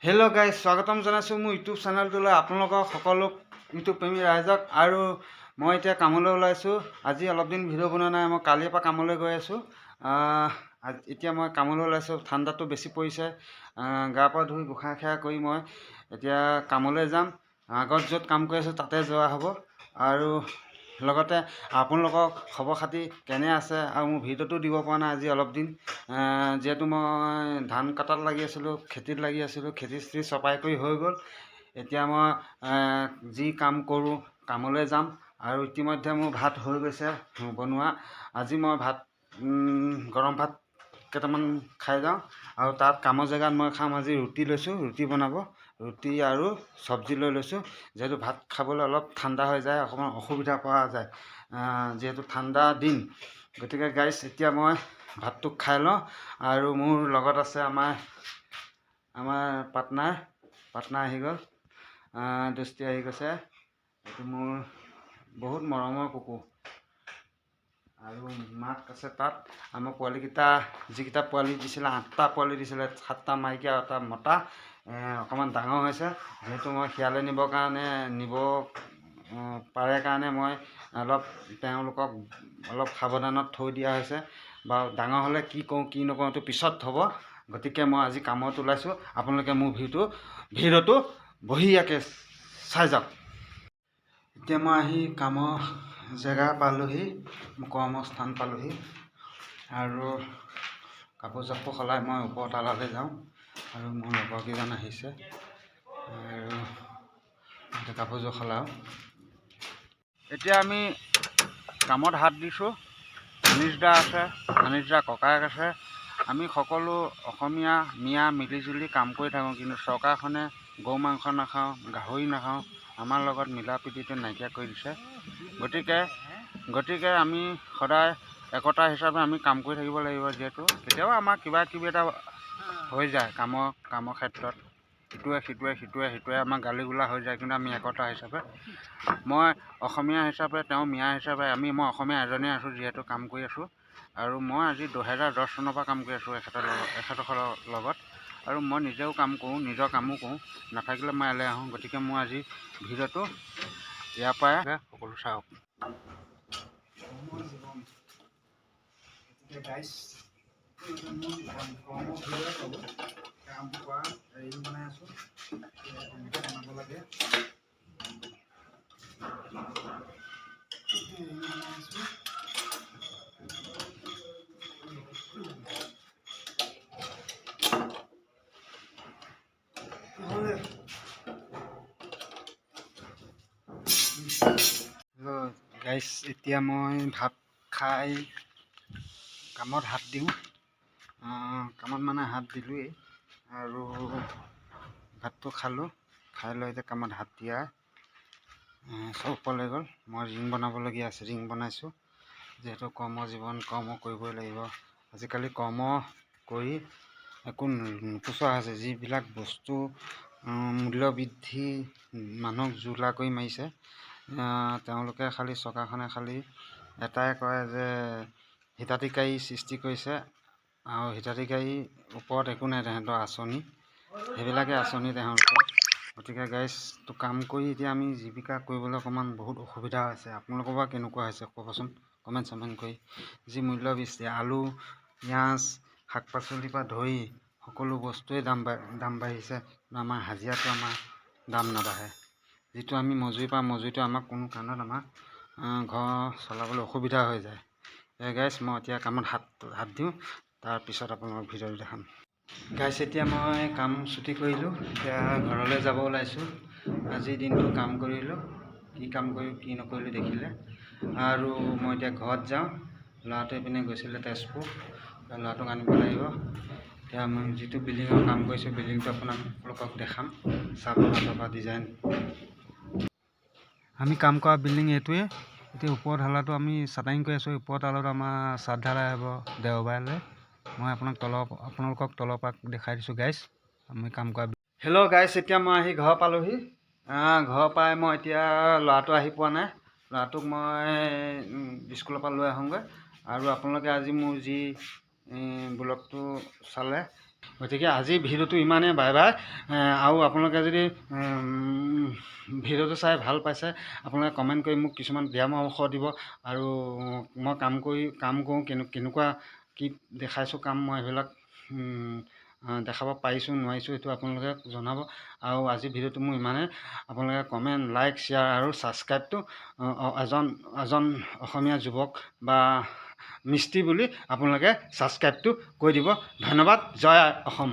Hello' guys, স্বাগতম জনাইছোঁ মোৰ ইউটিউব চেনেলটোলৈ আপোনালোকক সকলো ইউটিউব প্ৰেমী ৰাইজক। আৰু মই এতিয়া কামলৈ ওলাইছোঁ। আজি অলপ দিন ভিডিঅ' বনোৱা নাই, মই কালিৰ পৰা কামলৈ গৈ আছোঁ। এতিয়া মই কামলৈ ওলাইছোঁ, ঠাণ্ডাটো বেছি পৰিছে। গা পা ধুই গোঁসাই সেৱা কৰি মই এতিয়া কামলৈ যাম। আগত য'ত কাম কৰি আছোঁ তাতে যোৱা হ'ব। আৰু লগতে আপোনালোকক খবৰ খাতি কেনে আছে, আৰু মোৰ ভিডিঅ'টো দিব পৰা নাই আজি অলপ দিন, যিহেতু মই ধান কটাত লাগি আছিলোঁ, খেতিত লাগি আছিলোঁ। খেতি চেতি চপাই কৰি হৈ গ'ল। এতিয়া মই যি কাম কৰোঁ কামলৈ যাম। আৰু ইতিমধ্যে মোৰ ভাত হৈ গৈছে বনোৱা। আজি মই ভাত গৰম ভাত কেইটামান খাই যাওঁ। আৰু তাত কামৰ জেগাত মই খাম আজি ৰুটি লৈছোঁ, ৰুটি বনাব, ৰুটি আৰু চব্জি লৈ লৈছোঁ। যিহেতু ভাত খাবলৈ অলপ ঠাণ্ডা হৈ যায়, অকণমান অসুবিধা পোৱা যায়, যিহেতু ঠাণ্ডা দিন। গতিকে গাইজ এতিয়া মই ভাতটো খাই লওঁ। আৰু মোৰ লগত আছে আমাৰ পাৰ্টনাৰ আহি গ'ল, দোস্তি আহি গৈছে। এইটো মোৰ বহুত মৰমৰ কুকুৰ। আৰু মাক আছে তাত। আমাৰ পোৱালিকেইটা, যিকেইটা পোৱালি দিছিলে, 8টা পোৱালি দিছিলে, 7টা মাইকী আৰু এটা মতা, অকণমান ডাঙৰ হৈছে। যিহেতু মই শিয়ালে নিবৰ কাৰণে পাৰে কাৰণে মই তেওঁলোকক অলপ সাৱধানত থৈ দিয়া হৈছে। বাৰু ডাঙৰ হ'লে কি কৰোঁ কি নকৰোঁ এইটো পিছত হ'ব। গতিকে মই আজি কামত ওলাইছোঁ। আপোনালোকে মোৰ ভিডিঅ'টো বঢ়িয়াকৈ চাই যাওক। এতিয়া মই আহি কামৰ জেগা পালোহি, কৰ্মস্থান পালোহি। আৰু কাপোৰ চাপোৰ সলাই মই ওপৰ তালালৈ যাওঁ। আৰু মোৰ লগৰকেইজন আহিছে, আৰু কাপোৰযোৰ সলাওঁ। এতিয়া আমি কামত হাত দিছোঁ। আনিছ দা আছে, আনিছ দা ককায়েক আছে। আমি সকলো অসমীয়া মিয়া মিলিজুলি কাম কৰি থাকোঁ। কিন্তু চৰকাৰখনে গৰু মাংস নাখাওঁ, গাহৰি নাখাওঁ, আমাৰ লগত মিলা প্ৰীতিটো নাইকিয়া কৰি দিছে। গতিকে আমি সদায় একতা হিচাপে আমি কাম কৰি থাকিব লাগিব। যিহেতু কেতিয়াবা আমাৰ কিবা কিবি এটা হৈ যায় কামৰ ক্ষেত্ৰত, সিটোৱে আমাৰ গালিগোলা হৈ যায়। কিন্তু আমি একতা হিচাপে, মই অসমীয়া হিচাপে, তেওঁ মিয়া হিচাপে, মই অসমীয়া এজনেই আছোঁ, যিহেতু কাম কৰি আছোঁ। আৰু মই আজি 2010 চনৰ পৰা কাম কৰি আছোঁ এখেতৰ লগত। আৰু মই নিজেও কাম কৰোঁ, নিজৰ কামো কৰোঁ, নাথাকিলে মই ইয়ালৈ আহোঁ। গতিকে মই আজি ভিডিঅ'টো ইয়াৰ পৰাই সকলো চাওক। গাইছ, এতিয়া মই ভাত খাই কামত হাত দিওঁ। কামত মানে হাত দিলোঁৱেই, আৰু ভাতটো খালোঁ। খাই লৈ এতিয়া কামত হাত দিয়া চব ওপৰলৈ গ'ল। মই ৰিং বনাবলগীয়া আছে, ৰিং বনাইছোঁ। যিহেতু কৰ্মজীৱন, কৰ্ম কৰিবই লাগিব। আজিকালি কৰ্ম কৰি একো নোপোচোৱা হৈছে। যিবিলাক বস্তু মূল্য বৃদ্ধি মানুহক জুৰুলা কৰি মাৰিছে, তেওঁলোকে চৰকাৰখনে খালি এটাই কয় যে হিতাধিকাৰী সৃষ্টি কৰিছে, আৰু হিতাধিকাৰীৰ ওপৰত একো নাই তেহেঁতৰ আঁচনি, সেইবিলাকে আঁচনি তেওঁলোকৰ। গতিকে গাইজটো কাম কৰি এতিয়া আমি জীৱিকা কৰিবলৈ অকণমান বহুত অসুবিধা হৈছে। আপোনালোকৰ পৰা কেনেকুৱা হৈছে ক'বচোন কমেণ্ট চমেণ্ট কৰি। যি মূল্য বৃদ্ধি, আলু, পিঁয়াজ, শাক পাচলিৰ পৰা ধৰি সকলো বস্তুৱেই দাম বাঢ়িছে। আমাৰ হাজিৰাটো দাম নাবাঢ়ে। যিটো আমি মজুৰি পাওঁ, মজুৰিটো আমাক কোনো কাৰণত ঘৰ চলাবলৈ অসুবিধা হৈ যায়। গাইজ মই এতিয়া কামত হাত দিওঁ, তাৰপিছত আপোনালোকক ভিডিঅ'টো দেখাম। গাইজ এতিয়া মই কাম ছুটি কৰিলোঁ, এতিয়া ঘৰলৈ যাব ওলাইছোঁ। আজিৰ দিনটো কাম কৰিলোঁ, কি কাম কৰিলোঁ কি নকৰিলোঁ দেখিলে। আৰু মই এতিয়া ঘৰত যাওঁ। ল'ৰাটো এইপিনে গৈছিলে তেজপুৰ, ল'ৰাটোক আনিব লাগিব। এতিয়া মই যিটো বিল্ডিঙৰ কাম কৰিছোঁ, বিল্ডিংটো আপোনালোকক দেখাম, চাব পৰা ডিজাইন। আমি কাম কৰা বিল্ডিং এইটোৱে। এতিয়া ওপৰৰ ঢালাটো আমি চাটাৰিং কৰি আছোঁ। ওপৰৰ তালত আমাৰ চাট ঢালাই হ'ব দেওবাৰলৈ। মই আপোনালোকক তলৰ পৰা দেখাই দিছোঁ গাইজ, আমি কাম কৰা। হেল্ল' গাইজ, এতিয়া মই আহি ঘৰ পালোহি। ঘৰ পাই মই এতিয়া ল'ৰাটো আহি পোৱা নাই, ল'ৰাটোক মই স্কুলৰ পৰা লৈ আহোঁগৈ। আৰু আপোনালোকে আজি মোৰ যি ব্লগটো চালে গতিকে আজি ভিডিঅ'টো ইমানেই, বাই বাই। আৰু আপোনালোকে যদি ভিডিঅ'টো চাই ভাল পাইছে, আপোনালোকে কমেণ্ট কৰি মোক কিছুমান পৰামৰ্শ দিব, আৰু মই কাম কৰোঁ কেনেকুৱা কি দেখাইছোঁ কাম, মই সেইবিলাক দেখাব পাৰিছোঁ নোৱাৰিছোঁ সেইটো আপোনালোকে জনাব। আৰু আজি ভিডিঅ'টো মোৰ ইমানেই। আপোনালোকে কমেণ্ট, লাইক, শ্বেয়াৰ আৰু ছাবস্ক্ৰাইবটো এজন অসমীয়া যুৱক বা মিস্ত্ৰী বুলি আপোনালোকে ছাবস্ক্ৰাইবটো কৰি দিব। ধন্যবাদ। জয় অসম।